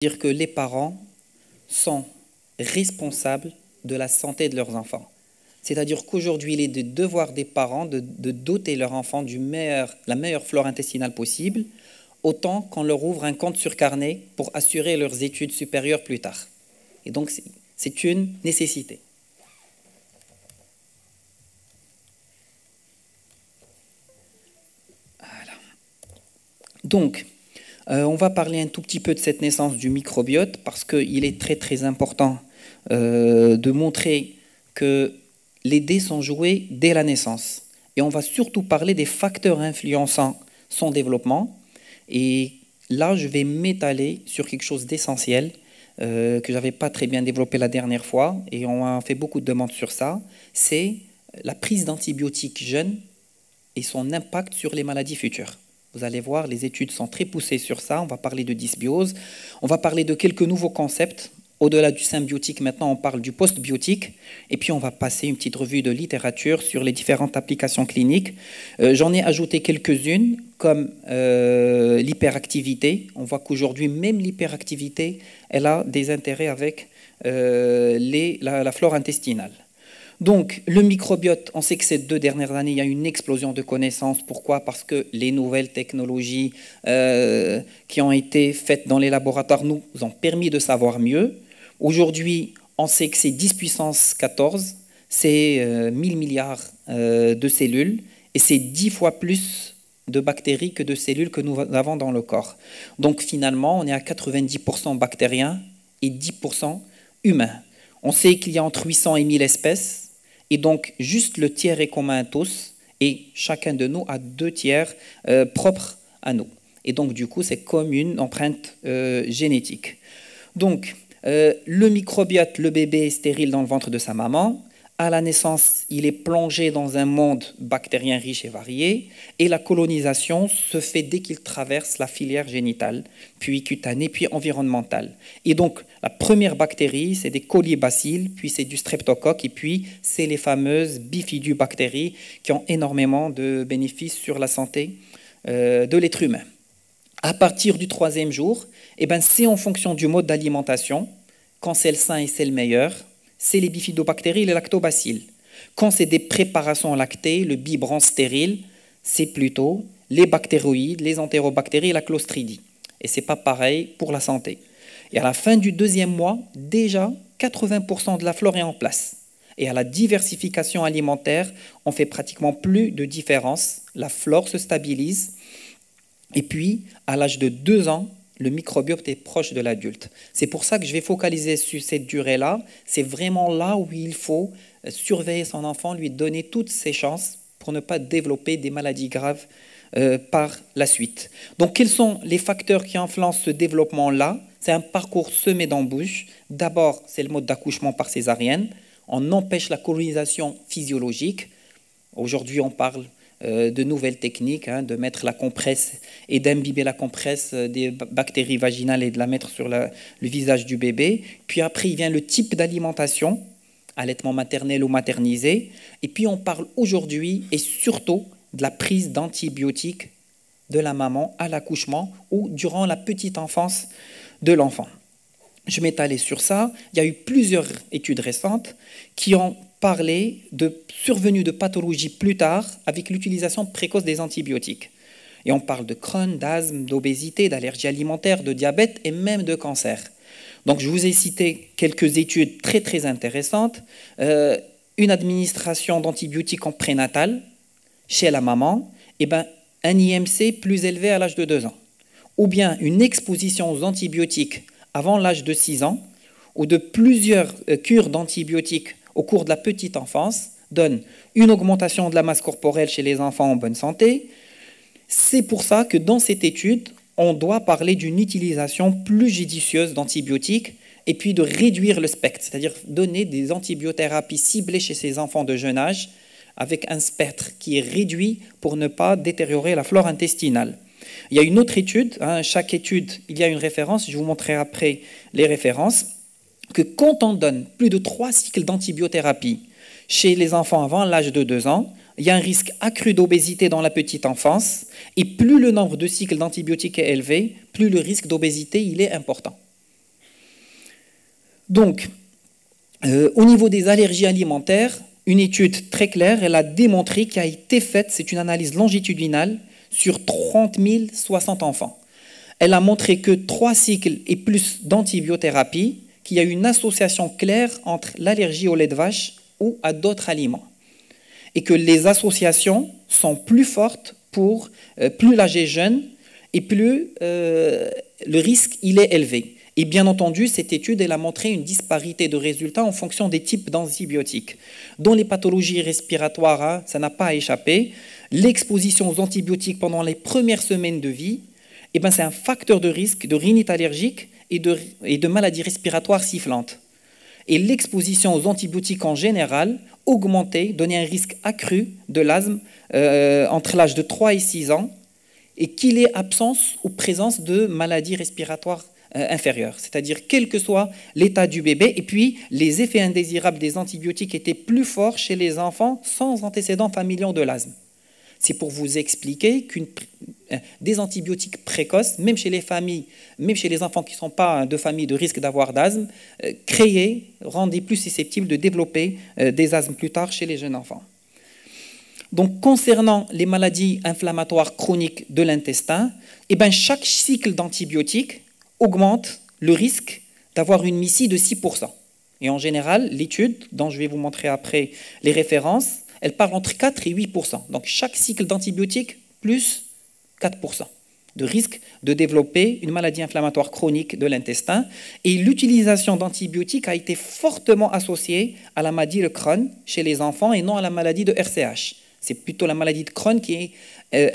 Dire que les parents sont responsables de la santé de leurs enfants. C'est-à-dire qu'aujourd'hui, il est de devoir des parents de doter leur enfant la meilleure flore intestinale possible, autant qu'on leur ouvre un compte sur carnet pour assurer leurs études supérieures plus tard. Et donc, c'est une nécessité. Voilà. Donc, on va parler un tout petit peu de cette naissance du microbiote parce qu'il est très très important de montrer que les dés sont joués dès la naissance. Et on va surtout parler des facteurs influençant son développement. Et là, je vais m'étaler sur quelque chose d'essentiel que je n'avais pas très bien développé la dernière fois, et on a fait beaucoup de demandes sur ça, c'est la prise d'antibiotiques jeunes et son impact sur les maladies futures. Vous allez voir, les études sont très poussées sur ça. On va parler de dysbiose. On va parler de quelques nouveaux concepts. Au-delà du symbiotique, maintenant, on parle du postbiotique. Et puis, on va passer une petite revue de littérature sur les différentes applications cliniques. J'en ai ajouté quelques-unes, comme l'hyperactivité. On voit qu'aujourd'hui, même l'hyperactivité, elle a des intérêts avec la flore intestinale. Donc, le microbiote, on sait que ces 2 dernières années, il y a une explosion de connaissances. Pourquoi? Parce que les nouvelles technologies qui ont été faites dans les laboratoires nous ont permis de savoir mieux. Aujourd'hui, on sait que c'est 10 puissance 14, c'est 1000 milliards de cellules, et c'est 10 fois plus de bactéries que de cellules que nous avons dans le corps. Donc, finalement, on est à 90% bactériens et 10% humains. On sait qu'il y a entre 800 et 1000 espèces. Et donc, juste le tiers est commun à tous, et chacun de nous a 2 tiers propres à nous. Et donc, du coup, c'est comme une empreinte génétique. Donc, le microbiote, le bébé est stérile dans le ventre de sa maman. À la naissance, il est plongé dans un monde bactérien riche et varié, et la colonisation se fait dès qu'il traverse la filière génitale, puis cutanée, puis environnementale. Et donc, la première bactérie, c'est des colibacilles, puis c'est du streptocoque, et puis c'est les fameuses bifidobactéries qui ont énormément de bénéfices sur la santé de l'être humain. À partir du 3e jour, c'est en fonction du mode d'alimentation. Quand c'est le sain et c'est le meilleur, c'est les bifidobactéries et les lactobacilles. Quand c'est des préparations lactées, le biberon stérile, c'est plutôt les bactéroïdes, les entérobactéries et la clostridie. Et ce n'est pas pareil pour la santé. Et à la fin du 2e mois, déjà, 80% de la flore est en place. Et à la diversification alimentaire, on fait pratiquement plus de différence. La flore se stabilise. Et puis, à l'âge de 2 ans, le microbiote est proche de l'adulte. C'est pour ça que je vais focaliser sur cette durée-là. C'est vraiment là où il faut surveiller son enfant, lui donner toutes ses chances pour ne pas développer des maladies graves par la suite. Donc, quels sont les facteurs qui influencent ce développement-là? C'est un parcours semé d'embûches. D'abord, c'est le mode d'accouchement par césarienne. On empêche la colonisation physiologique. Aujourd'hui, on parle de nouvelles techniques, de mettre la compresse et d'imbiber la compresse des bactéries vaginales et de la mettre sur le visage du bébé. Puis après, il vient le type d'alimentation, allaitement maternel ou maternisé. Et puis on parle aujourd'hui et surtout de la prise d'antibiotiques de la maman à l'accouchement ou durant la petite enfance de l'enfant. Je m'étalais sur ça. Il y a eu plusieurs études récentes qui ont parlé de survenue de pathologies plus tard avec l'utilisation précoce des antibiotiques. Et on parle de Crohn, d'asthme, d'obésité, d'allergie alimentaire, de diabète et même de cancer. Donc je vous ai cité quelques études très très intéressantes. Une administration d'antibiotiques en prénatal chez la maman, un IMC plus élevé à l'âge de 2 ans. Ou bien une exposition aux antibiotiques avant l'âge de 6 ans, ou de plusieurs cures d'antibiotiques au cours de la petite enfance, donne une augmentation de la masse corporelle chez les enfants en bonne santé. C'est pour ça que dans cette étude, on doit parler d'une utilisation plus judicieuse d'antibiotiques et puis de réduire le spectre, c'est-à-dire donner des antibiothérapies ciblées chez ces enfants de jeune âge avec un spectre qui est réduit pour ne pas détériorer la flore intestinale. Il y a une autre étude, chaque étude, il y a une référence, je vous montrerai après les références, que quand on donne plus de 3 cycles d'antibiothérapie chez les enfants avant l'âge de 2 ans, il y a un risque accru d'obésité dans la petite enfance, et plus le nombre de cycles d'antibiotiques est élevé, plus le risque d'obésité il est important. Donc, au niveau des allergies alimentaires, une étude très claire, elle a démontré qu'il a été faite, c'est une analyse longitudinale, sur 30 060 enfants. Elle a montré que 3 cycles et plus d'antibiothérapie, qu'il y a une association claire entre l'allergie au lait de vache ou à d'autres aliments. Et que les associations sont plus fortes pour plus l'âge est jeune et plus le risque il est élevé. Et bien entendu, cette étude elle a montré une disparité de résultats en fonction des types d'antibiotiques. Dans les pathologies respiratoires, hein, ça n'a pas échappé. L'exposition aux antibiotiques pendant les premières semaines de vie, eh ben, c'est un facteur de risque de rhinite allergique et de maladies respiratoires sifflantes. Et l'exposition aux antibiotiques en général augmentait, donnait un risque accru de l'asthme entre l'âge de 3 et 6 ans, et qu'il ait absence ou présence de maladies respiratoires inférieures, c'est-à-dire quel que soit l'état du bébé. Et puis, les effets indésirables des antibiotiques étaient plus forts chez les enfants sans antécédents familiaux de l'asthme. C'est pour vous expliquer des antibiotiques précoces, même chez les familles, même chez les enfants qui ne sont pas de famille de risque d'avoir d'asthme, rendaient plus susceptibles de développer des asthmes plus tard chez les jeunes enfants. Donc, concernant les maladies inflammatoires chroniques de l'intestin, eh ben, chaque cycle d'antibiotiques augmente le risque d'avoir une MICI de 6%. Et en général, l'étude, dont je vais vous montrer après les références, elle parle entre 4 et 8%. Donc, chaque cycle d'antibiotiques, plus 4% de risque de développer une maladie inflammatoire chronique de l'intestin. Et l'utilisation d'antibiotiques a été fortement associée à la maladie de Crohn chez les enfants et non à la maladie de RCH. C'est plutôt la maladie de Crohn qui est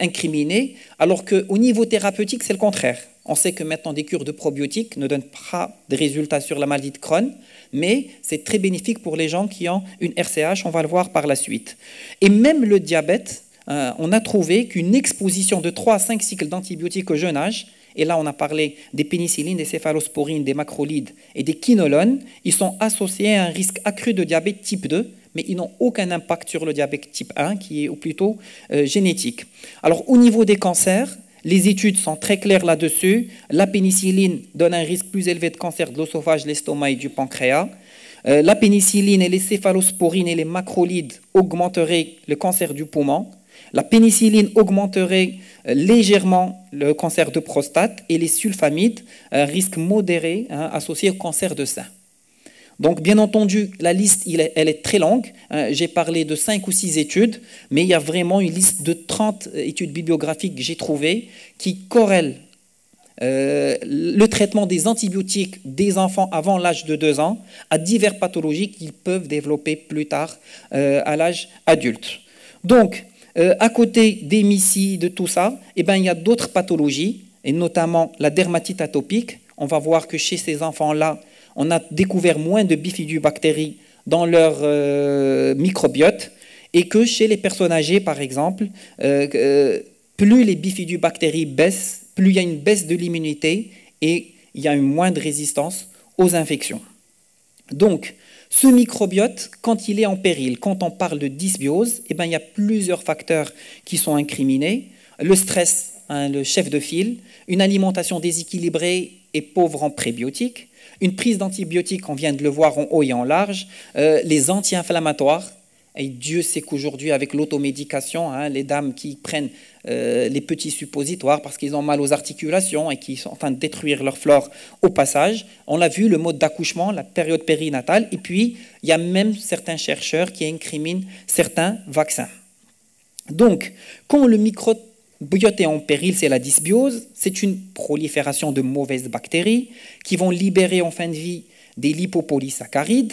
incriminée, alors qu'au niveau thérapeutique, c'est le contraire. On sait que maintenant, des cures de probiotiques ne donnent pas de résultats sur la maladie de Crohn, mais c'est très bénéfique pour les gens qui ont une RCH, on va le voir par la suite. Et même le diabète, on a trouvé qu'une exposition de 3 à 5 cycles d'antibiotiques au jeune âge, et là on a parlé des pénicillines, des céphalosporines, des macrolides et des quinolones, ils sont associés à un risque accru de diabète type 2, mais ils n'ont aucun impact sur le diabète type 1, qui est plutôt génétique. Alors au niveau des cancers, les études sont très claires là-dessus. La pénicilline donne un risque plus élevé de cancer de l'œsophage, l'estomac et du pancréas. La pénicilline et les céphalosporines et les macrolides augmenteraient le cancer du poumon. La pénicilline augmenterait légèrement le cancer de prostate et les sulfamides, un risque modéré associé au cancer de sein. Donc, bien entendu, la liste, elle est très longue. J'ai parlé de 5 ou 6 études, mais il y a vraiment une liste de 30 études bibliographiques que j'ai trouvées qui corrèlent le traitement des antibiotiques des enfants avant l'âge de 2 ans à diverses pathologies qu'ils peuvent développer plus tard à l'âge adulte. Donc, à côté des MICI, de tout ça, eh ben, il y a d'autres pathologies, et notamment la dermatite atopique. On va voir que chez ces enfants-là, on a découvert moins de bifidobactéries dans leur microbiote et que chez les personnes âgées, par exemple, plus les bifidobactéries baissent, plus il y a une baisse de l'immunité et il y a une moindre résistance aux infections. Donc, ce microbiote, quand il est en péril, quand on parle de dysbiose, eh ben, il y a plusieurs facteurs qui sont incriminés. Le stress, le chef de file, une alimentation déséquilibrée et pauvre en prébiotiques, une prise d'antibiotiques, on vient de le voir en haut et en large, les anti-inflammatoires, et Dieu sait qu'aujourd'hui, avec l'automédication, les dames qui prennent les petits suppositoires parce qu'ils ont mal aux articulations et qui sont en train de détruire leur flore au passage, on l'a vu, le mode d'accouchement, la période périnatale, et puis il y a même certains chercheurs qui incriminent certains vaccins. Donc, quand le microbiote est en péril, c'est la dysbiose, c'est une prolifération de mauvaises bactéries qui vont libérer en fin de vie des lipopolysaccharides.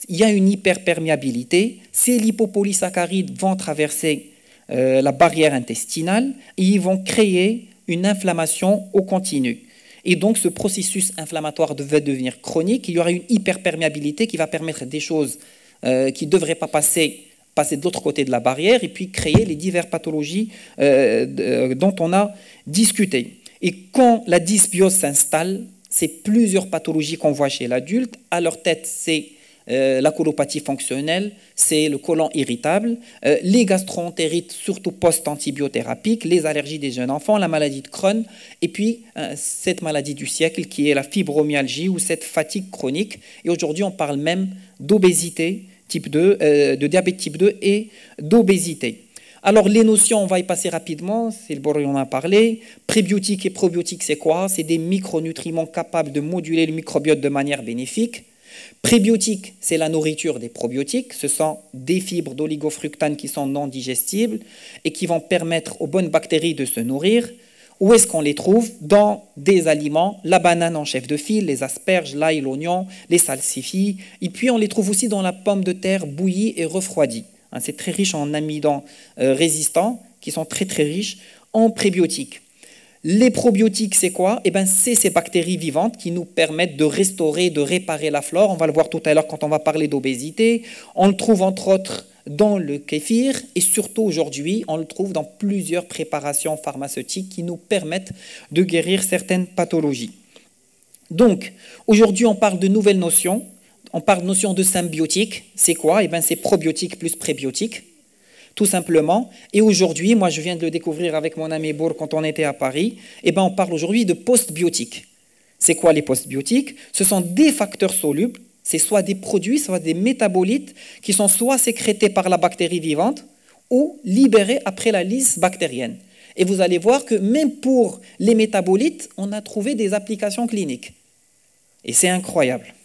Il y a une hyperperméabilité. Ces lipopolysaccharides vont traverser la barrière intestinale et ils vont créer une inflammation au continu. Et donc, ce processus inflammatoire va devenir chronique. Il y aura une hyperperméabilité qui va permettre des choses qui ne devraient pas passer de l'autre côté de la barrière et puis créer les diverses pathologies dont on a discuté. Et quand la dysbiose s'installe, c'est plusieurs pathologies qu'on voit chez l'adulte. À leur tête, c'est la colopathie fonctionnelle, c'est le côlon irritable, les gastro-entérites, surtout post-antibiothérapie, les allergies des jeunes enfants, la maladie de Crohn, et puis cette maladie du siècle qui est la fibromyalgie ou cette fatigue chronique. Et aujourd'hui, on parle même d'obésité type 2, de diabète type 2 et d'obésité. Alors, les notions, on va y passer rapidement, c'est le Bourri, on en a parlé. Prébiotiques et probiotiques, c'est quoi? C'est des micronutriments capables de moduler le microbiote de manière bénéfique. Prébiotiques, c'est la nourriture des probiotiques. Ce sont des fibres d'oligofructane qui sont non digestibles et qui vont permettre aux bonnes bactéries de se nourrir. Où est-ce qu'on les trouve? Dans des aliments, la banane en chef de file, les asperges, l'ail, l'oignon, les salsifis. Et puis, on les trouve aussi dans la pomme de terre bouillie et refroidie. C'est très riche en amidons résistants, qui sont très très riches en prébiotiques. Les probiotiques, c'est quoi? C'est ces bactéries vivantes qui nous permettent de restaurer, de réparer la flore. On va le voir tout à l'heure quand on va parler d'obésité. On le trouve entre autres dans le kéfir et surtout aujourd'hui, on le trouve dans plusieurs préparations pharmaceutiques qui nous permettent de guérir certaines pathologies. Donc, aujourd'hui, on parle de nouvelles notions. On parle de notion de symbiotique. C'est quoi? C'est probiotique plus prébiotique, tout simplement. Et aujourd'hui, moi je viens de le découvrir avec mon ami Bour quand on était à Paris, on parle aujourd'hui de postbiotiques. C'est quoi les postbiotiques? Ce sont des facteurs solubles, c'est soit des produits, soit des métabolites qui sont soit sécrétés par la bactérie vivante ou libérés après la lyse bactérienne. Et vous allez voir que même pour les métabolites, on a trouvé des applications cliniques. Et c'est incroyable.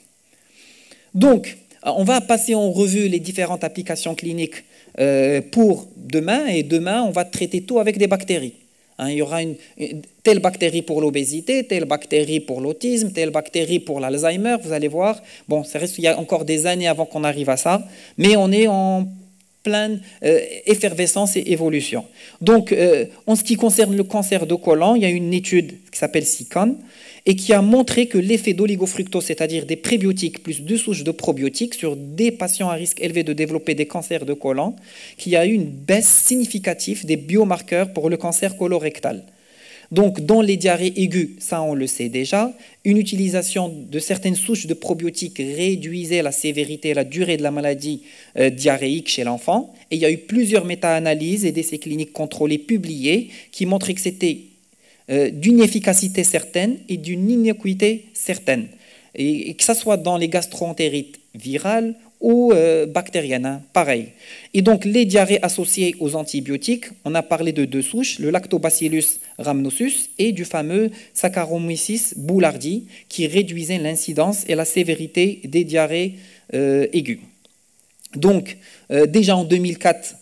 Donc, on va passer en revue les différentes applications cliniques pour demain, et demain, on va traiter tout avec des bactéries. Il y aura telle bactérie pour l'obésité, telle bactérie pour l'autisme, telle bactérie pour l'Alzheimer, vous allez voir. Bon, ça reste, il y a encore des années avant qu'on arrive à ça, mais on est en pleine effervescence et évolution. Donc, en ce qui concerne le cancer de côlon, il y a une étude qui s'appelle SICON, et qui a montré que l'effet d'oligofructose, c'est-à-dire des prébiotiques plus 2 souches de probiotiques sur des patients à risque élevé de développer des cancers de côlon, qu'il y a eu une baisse significative des biomarqueurs pour le cancer colorectal. Donc, dans les diarrhées aiguës, ça on le sait déjà, une utilisation de certaines souches de probiotiques réduisait la sévérité et la durée de la maladie diarrhéique chez l'enfant. Et il y a eu plusieurs méta-analyses et d'essais cliniques contrôlés publiés qui montraient que c'était d'une efficacité certaine et d'une innocuité certaine, et que ce soit dans les gastro-entérites virales ou bactériennes, pareil. Et donc les diarrhées associées aux antibiotiques, on a parlé de 2 souches, le Lactobacillus rhamnosus et du fameux Saccharomyces boulardii, qui réduisaient l'incidence et la sévérité des diarrhées aiguës. Donc déjà en 2004,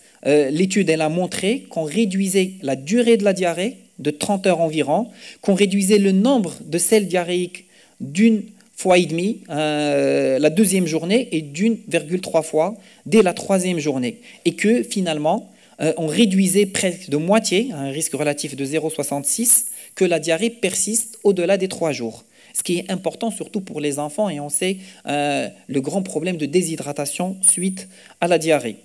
l'étude elle a montré qu'on réduisait la durée de la diarrhée de 30 heures environ, qu'on réduisait le nombre de selles diarrhéiques d'1,5 fois la deuxième journée et d'1,3 fois dès la troisième journée. Et que finalement, on réduisait presque de moitié, à un risque relatif de 0,66, que la diarrhée persiste au-delà des 3 jours. Ce qui est important surtout pour les enfants, et on sait le grand problème de déshydratation suite à la diarrhée.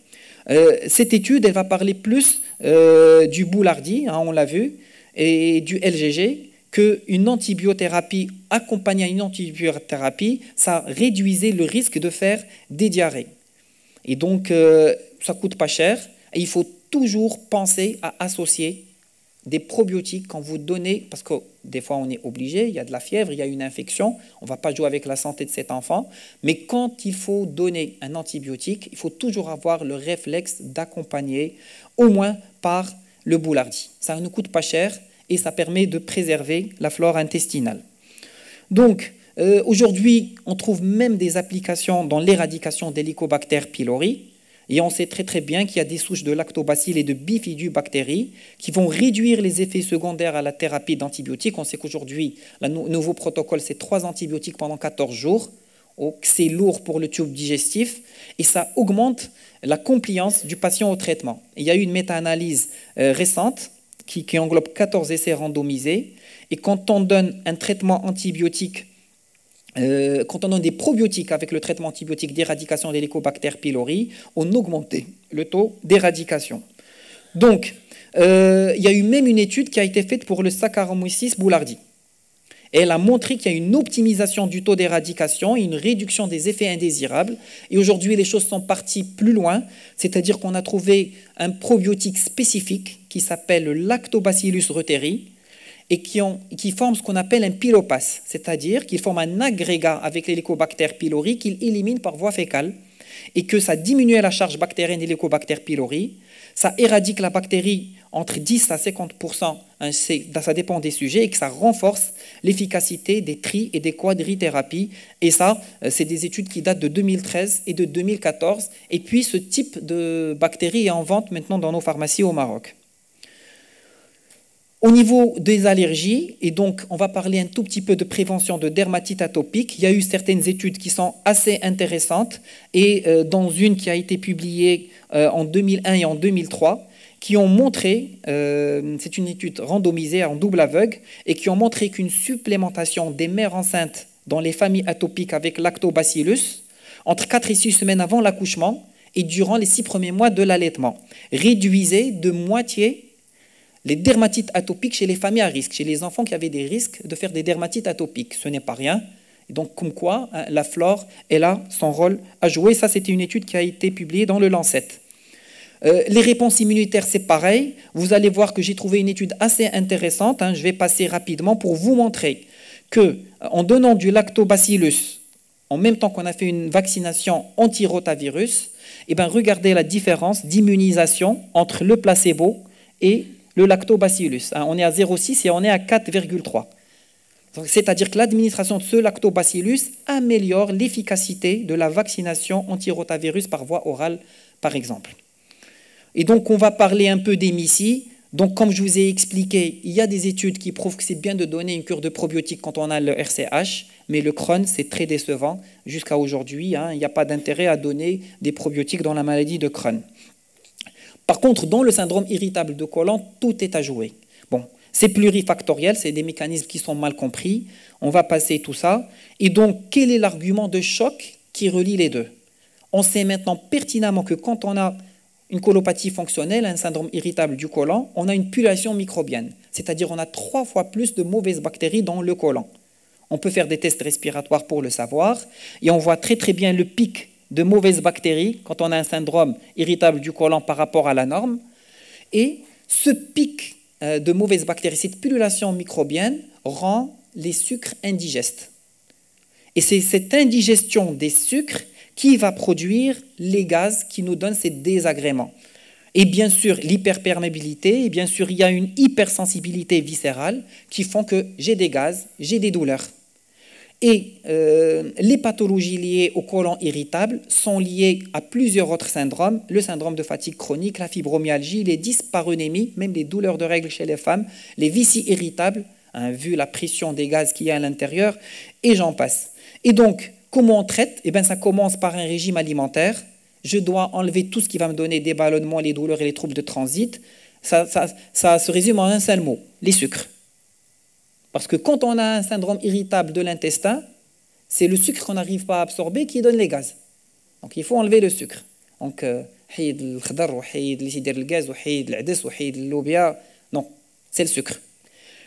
Cette étude, elle va parler plus du Boulardii, on l'a vu, et du LGG, qu'une antibiothérapie accompagnée à une antibiothérapie, ça réduisait le risque de faire des diarrhées. Et donc, ça ne coûte pas cher, et il faut toujours penser à associer des probiotiques quand vous donnez, parce que des fois on est obligé, il y a de la fièvre, il y a une infection, on ne va pas jouer avec la santé de cet enfant, mais quand il faut donner un antibiotique, il faut toujours avoir le réflexe d'accompagner au moins par le Boulardii. Ça ne coûte pas cher et ça permet de préserver la flore intestinale. Donc, aujourd'hui, on trouve même des applications dans l'éradication d'Helicobacter pylori, et on sait très très bien qu'il y a des souches de lactobacilles et de bifidobactéries qui vont réduire les effets secondaires à la thérapie d'antibiotiques. On sait qu'aujourd'hui, le nouveau protocole, c'est 3 antibiotiques pendant 14 jours. C'est lourd pour le tube digestif et ça augmente la compliance du patient au traitement. Il y a eu une méta-analyse récente qui englobe 14 essais randomisés. Et quand on donne un traitement antibiotique, quand on donne des probiotiques avec le traitement antibiotique d'éradication d'Helicobacter pylori, on augmentait le taux d'éradication. Donc, il y a eu même une étude qui a été faite pour le Saccharomyces boulardii. Et elle a montré qu'il y a une optimisation du taux d'éradication et une réduction des effets indésirables. Et aujourd'hui, les choses sont parties plus loin, c'est-à-dire qu'on a trouvé un probiotique spécifique qui s'appelle le Lactobacillus reuteri et qui forme ce qu'on appelle un pylopasse, c'est-à-dire qu'il forme un agrégat avec l'Helicobacter pylori qu'il élimine par voie fécale et que ça diminue la charge bactérienne de l'Helicobacter pylori, ça éradique la bactérie entre 10 à 50%, hein, ça dépend des sujets, et que ça renforce l'efficacité des tri- et des quadrithérapies. Et ça, c'est des études qui datent de 2013 et de 2014. Et puis, ce type de bactérie est en vente maintenant dans nos pharmacies au Maroc. Au niveau des allergies, et donc on va parler un tout petit peu de prévention de dermatite atopique, il y a eu certaines études qui sont assez intéressantes, et dans une qui a été publiée en 2001 et en 2003, qui ont montré, c'est une étude randomisée en double aveugle, et qui ont montré qu'une supplémentation des mères enceintes dans les familles atopiques avec lactobacillus, entre 4 et 6 semaines avant l'accouchement, et durant les 6 premiers mois de l'allaitement, réduisait de moitié les dermatites atopiques chez les familles à risque, chez les enfants qui avaient des risques de faire des dermatites atopiques. Ce n'est pas rien. Et donc, comme quoi, hein, la flore, elle a son rôle à jouer. Ça, c'était une étude qui a été publiée dans le Lancet. Les réponses immunitaires, c'est pareil. Vous allez voir que j'ai trouvé une étude assez intéressante. Hein, je vais passer rapidement pour vous montrer que, en donnant du lactobacillus, en même temps qu'on a fait une vaccination anti-rotavirus, eh ben, regardez la différence d'immunisation entre le placebo et le lactobacillus. On est à 0,6 et on est à 4,3. C'est-à-dire que l'administration de ce lactobacillus améliore l'efficacité de la vaccination anti-rotavirus par voie orale, par exemple. Et donc, on va parler un peu d'hémicie. Donc, comme je vous ai expliqué, il y a des études qui prouvent que c'est bien de donner une cure de probiotiques quand on a le RCH, mais le Crohn, c'est très décevant. Jusqu'à aujourd'hui, hein, il n'y a pas d'intérêt à donner des probiotiques dans la maladie de Crohn. Par contre, dans le syndrome irritable de côlon, tout est à jouer. Bon, c'est plurifactoriel, c'est des mécanismes qui sont mal compris. On va passer tout ça. Et donc, quel est l'argument de choc qui relie les deux? On sait maintenant pertinemment que quand on a une colopathie fonctionnelle, un syndrome irritable du côlon, on a une pullulation microbienne. C'est-à-dire on a 3 fois plus de mauvaises bactéries dans le côlon. On peut faire des tests respiratoires pour le savoir. Et on voit très très bien le pic de mauvaises bactéries quand on a un syndrome irritable du côlon par rapport à la norme. Et ce pic de mauvaises bactéries, cette pullulation microbienne, rend les sucres indigestes. Et c'est cette indigestion des sucres qui va produire les gaz qui nous donnent ces désagréments. Et bien sûr, l'hyperperméabilité, et bien sûr, il y a une hypersensibilité viscérale qui font que j'ai des gaz, j'ai des douleurs. Et les pathologies liées au côlon irritable sont liées à plusieurs autres syndromes, le syndrome de fatigue chronique, la fibromyalgie, les dysparonémies, même les douleurs de règles chez les femmes, les vesies irritables, hein, vu la pression des gaz qu'il y a à l'intérieur, et j'en passe. Et donc, comment on traite? Eh bien, ça commence par un régime alimentaire. Je dois enlever tout ce qui va me donner des ballonnements, les douleurs et les troubles de transit. Ça se résume en un seul mot, les sucres. Parce que quand on a un syndrome irritable de l'intestin, c'est le sucre qu'on n'arrive pas à absorber qui donne les gaz. Donc il faut enlever le sucre. Donc, حيد الخضر وحيد اللي تيدير الغاز وحيد العدس وحيد اللوبيا. Non, c'est le sucre.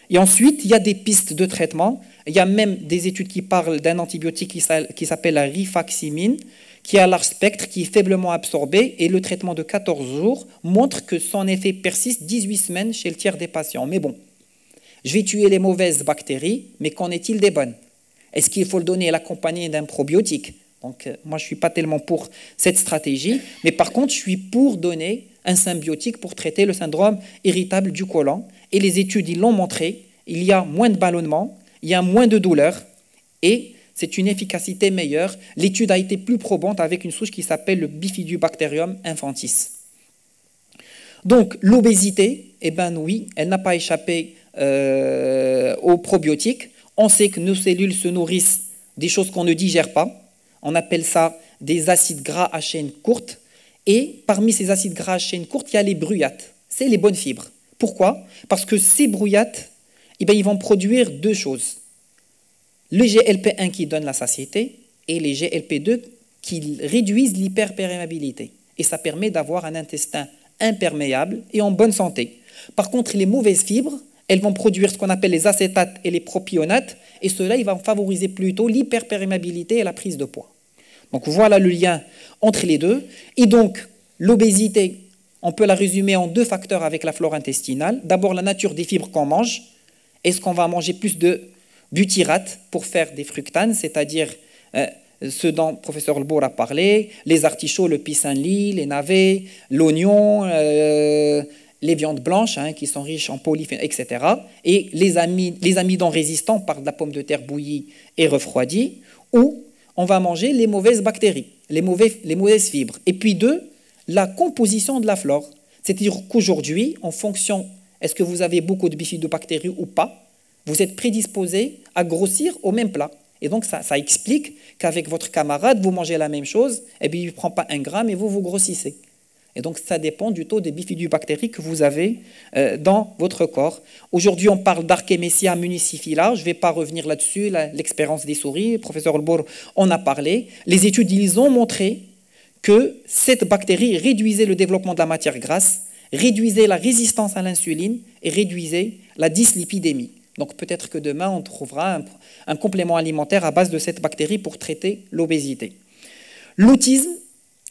Et ensuite, il y a des pistes de traitement. Il y a même des études qui parlent d'un antibiotique qui s'appelle la rifaximine, qui a large spectre, qui est faiblement absorbé, et le traitement de 14 jours montre que son effet persiste 18 semaines chez le tiers des patients. Mais bon, je vais tuer les mauvaises bactéries, mais qu'en est-il des bonnes? Est-ce qu'il faut le donner et l'accompagner d'un probiotique? Donc, moi, je ne suis pas tellement pour cette stratégie, mais par contre, je suis pour donner un symbiotique pour traiter le syndrome irritable du côlon. Et les études, ils l'ont montré, il y a moins de ballonnements, il y a moins de douleurs, et c'est une efficacité meilleure. L'étude a été plus probante avec une souche qui s'appelle le Bifidobacterium infantis. Donc, l'obésité, eh ben oui, elle n'a pas échappé aux probiotiques. On sait que nos cellules se nourrissent des choses qu'on ne digère pas. On appelle ça des acides gras à chaîne courte. Et parmi ces acides gras à chaîne courte, il y a les brûlates. C'est les bonnes fibres. Pourquoi? Parce que ces brûlates, eh ben, ils vont produire 2 choses. Le GLP-1 qui donne la satiété et les GLP-2 qui réduisent l'hyperperméabilité. Et ça permet d'avoir un intestin imperméable et en bonne santé. Par contre, les mauvaises fibres, elles vont produire ce qu'on appelle les acétates et les propionates, et cela il va favoriser plutôt l'hyperperméabilité et la prise de poids. Donc voilà le lien entre les deux. Et donc l'obésité, on peut la résumer en deux facteurs avec la flore intestinale. D'abord la nature des fibres qu'on mange. Est-ce qu'on va manger plus de butyrate pour faire des fructanes, c'est-à-dire ce dont le professeur Lebour a parlé, les artichauts, le pissenlit, les navets, l'oignon, les viandes blanches qui sont riches en polyphénols, etc. Et les amidons résistants, on parle de la pomme de terre bouillie et refroidie, ou on va manger les mauvaises bactéries, les mauvaises fibres. Et puis deux, la composition de la flore. C'est-à-dire qu'aujourd'hui, en fonction, est-ce que vous avez beaucoup de bifidobactéries ou pas, vous êtes prédisposé à grossir au même plat. Et donc, ça explique qu'avec votre camarade, vous mangez la même chose, et bien il ne prend pas 1 gramme et vous grossissez. Et donc, ça dépend du taux de bifidobactéries que vous avez dans votre corps. Aujourd'hui, on parle d'Archemisia municiphala. Je ne vais pas revenir là-dessus, l'expérience des souris. Le professeur Olbour en a parlé. Les études, ils ont montré que cette bactérie réduisait le développement de la matière grasse, réduisait la résistance à l'insuline et réduisait la dyslipidémie. Donc peut-être que demain, on trouvera un complément alimentaire à base de cette bactérie pour traiter l'obésité. L'autisme,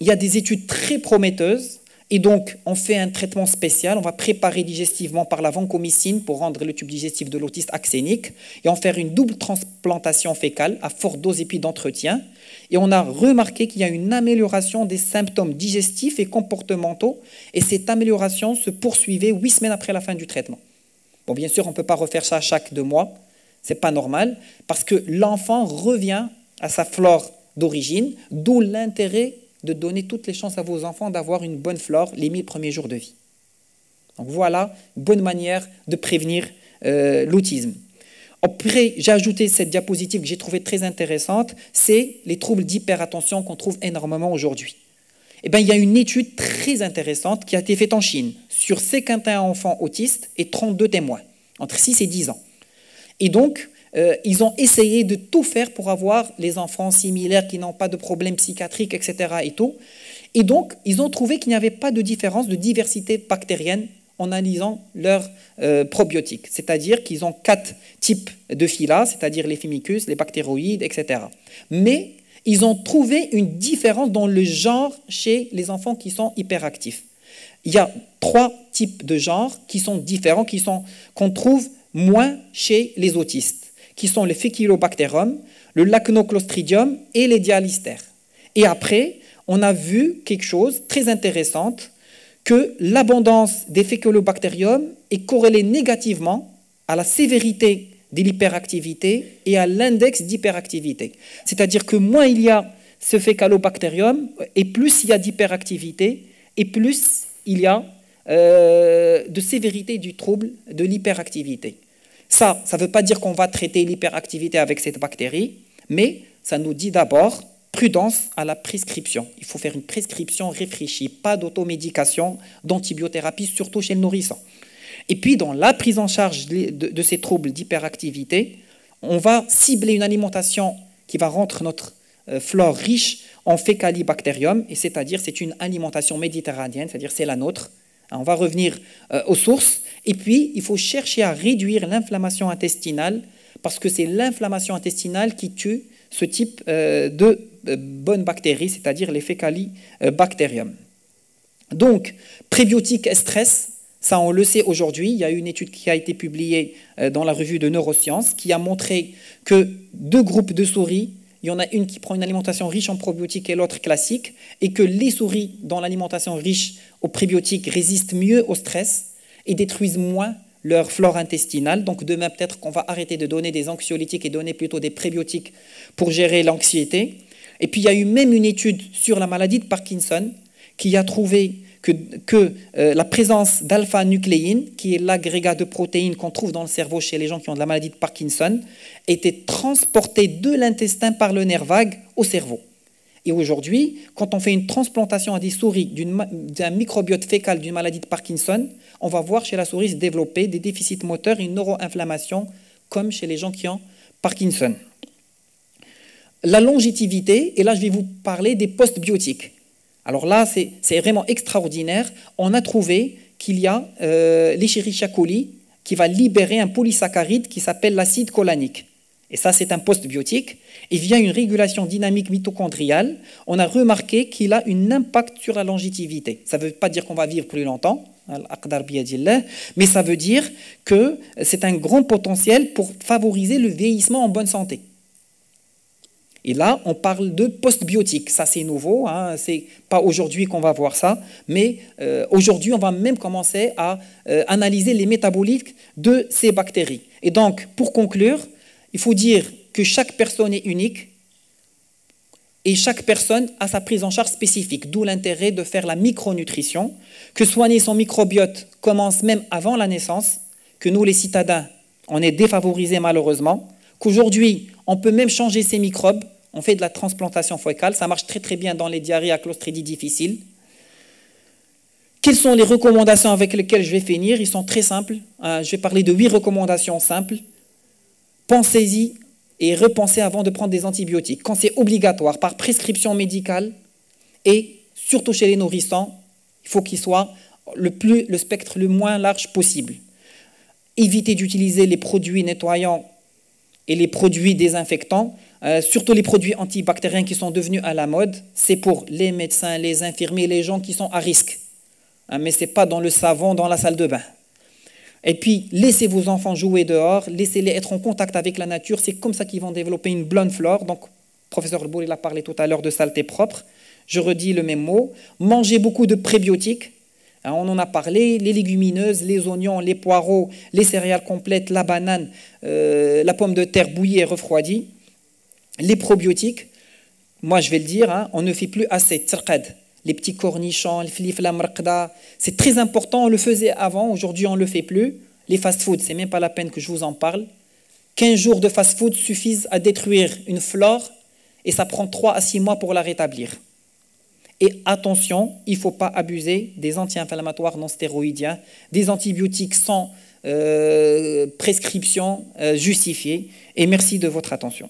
il y a des études très prometteuses et donc on fait un traitement spécial. On va préparer digestivement par la vancomycine pour rendre le tube digestif de l'autiste axénique et en faire une double transplantation fécale à forte dose et puis d'entretien. Et on a remarqué qu'il y a une amélioration des symptômes digestifs et comportementaux et cette amélioration se poursuivait 8 semaines après la fin du traitement. Bon, bien sûr, on ne peut pas refaire ça chaque 2 mois, ce n'est pas normal, parce que l'enfant revient à sa flore d'origine, d'où l'intérêt de donner toutes les chances à vos enfants d'avoir une bonne flore les 1000 premiers jours de vie. Donc voilà une bonne manière de prévenir l'autisme. Après, j'ai ajouté cette diapositive que j'ai trouvée très intéressante, c'est les troubles d'hyperattention qu'on trouve énormément aujourd'hui. Eh bien, il y a une étude très intéressante qui a été faite en Chine sur 51 enfants autistes et 32 témoins, entre 6 et 10 ans. Et donc, ils ont essayé de tout faire pour avoir les enfants similaires qui n'ont pas de problèmes psychiatriques, etc. Et tout. Et donc, ils ont trouvé qu'il n'y avait pas de différence de diversité bactérienne en analysant leurs probiotiques. C'est-à-dire qu'ils ont 4 types de phyla, c'est-à-dire les Firmicus, les bactéroïdes, etc. Mais ils ont trouvé une différence dans le genre chez les enfants qui sont hyperactifs. Il y a 3 types de genres qui sont différents, qu'on trouve moins chez les autistes, qui sont le Faecalibacterium, le Lachnoclostridium et les Dialystères. Et après, on a vu quelque chose de très intéressant, que l'abondance des Faecalibacterium est corrélée négativement à la sévérité de l'hyperactivité et à l'index d'hyperactivité. C'est-à-dire que moins il y a ce Faecalibacterium, et plus il y a d'hyperactivité, et plus il y a de sévérité du trouble de l'hyperactivité. Ça ne veut pas dire qu'on va traiter l'hyperactivité avec cette bactérie, mais ça nous dit d'abord prudence à la prescription. Il faut faire une prescription réfléchie, pas d'automédication, d'antibiothérapie, surtout chez le nourrisson. Et puis, dans la prise en charge de ces troubles d'hyperactivité, on va cibler une alimentation qui va rendre notre flore riche en Faecalibacterium, et c'est-à-dire c'est une alimentation méditerranéenne, c'est-à-dire c'est la nôtre. On va revenir aux sources, et puis il faut chercher à réduire l'inflammation intestinale, parce que c'est l'inflammation intestinale qui tue ce type de bonnes bactéries, c'est-à-dire les Faecalibacterium. Donc, prébiotiques et stress, ça, on le sait aujourd'hui. Il y a une étude qui a été publiée dans la revue de Neurosciences qui a montré que 2 groupes de souris, il y en a une qui prend une alimentation riche en probiotiques et l'autre classique, et que les souris dans l'alimentation riche aux prébiotiques résistent mieux au stress et détruisent moins leur flore intestinale. Donc demain, peut-être qu'on va arrêter de donner des anxiolytiques et donner plutôt des prébiotiques pour gérer l'anxiété. Et puis, il y a eu même une étude sur la maladie de Parkinson qui a trouvé que la présence d'alpha-nucléine, qui est l'agrégat de protéines qu'on trouve dans le cerveau chez les gens qui ont de la maladie de Parkinson, était transportée de l'intestin par le nerf vague au cerveau. Et aujourd'hui, quand on fait une transplantation à des souris d'un microbiote fécal d'une maladie de Parkinson, on va voir chez la souris se développer des déficits moteurs et une neuroinflammation, comme chez les gens qui ont Parkinson. La longévité, et là je vais vous parler des postbiotiques. Alors là, c'est vraiment extraordinaire. On a trouvé qu'il y a l'Escherichia coli qui va libérer un polysaccharide qui s'appelle l'acide cholanique. Et ça, c'est un postbiotique. Et via une régulation dynamique mitochondriale, on a remarqué qu'il a un impact sur la longévité. Ça ne veut pas dire qu'on va vivre plus longtemps, mais ça veut dire que c'est un grand potentiel pour favoriser le vieillissement en bonne santé. Et là, on parle de postbiotiques. Ça, c'est nouveau. Hein. Ce n'est pas aujourd'hui qu'on va voir ça. Mais aujourd'hui, on va même commencer à analyser les métabolites de ces bactéries. Et donc, pour conclure, il faut dire que chaque personne est unique et chaque personne a sa prise en charge spécifique. D'où l'intérêt de faire la micronutrition, que soigner son microbiote commence même avant la naissance, que nous, les citadins, on est défavorisés malheureusement, qu'aujourd'hui, on peut même changer ses microbes. On fait de la transplantation fécale, ça marche très très bien dans les diarrhées à clostridie difficiles. Quelles sont les recommandations avec lesquelles je vais finir? Ils sont très simples. Je vais parler de 8 recommandations simples. Pensez-y et repensez avant de prendre des antibiotiques. Quand c'est obligatoire, par prescription médicale, et surtout chez les nourrissons, il faut qu'il soit le spectre le moins large possible. Évitez d'utiliser les produits nettoyants et les produits désinfectants, surtout les produits antibactériens qui sont devenus à la mode. C'est pour les médecins, les infirmiers, les gens qui sont à risque. Mais ce n'est pas dans le savon, dans la salle de bain. Et puis, laissez vos enfants jouer dehors, laissez-les être en contact avec la nature. C'est comme ça qu'ils vont développer une bonne flore. Donc, le professeur Bourri a parlé tout à l'heure de saleté propre. Je redis le même mot. Mangez beaucoup de prébiotiques. On en a parlé, les légumineuses, les oignons, les poireaux, les céréales complètes, la banane, la pomme de terre bouillie et refroidie. Les probiotiques, moi je vais le dire, on ne fait plus assez. Les petits cornichons, les flif, la marqda, c'est très important, on le faisait avant, aujourd'hui on ne le fait plus. Les fast-foods, c'est même pas la peine que je vous en parle. 15 jours de fast-food suffisent à détruire une flore et ça prend 3 à 6 mois pour la rétablir. Et attention, il ne faut pas abuser des anti-inflammatoires non stéroïdiens, des antibiotiques sans prescription justifiée. Et merci de votre attention.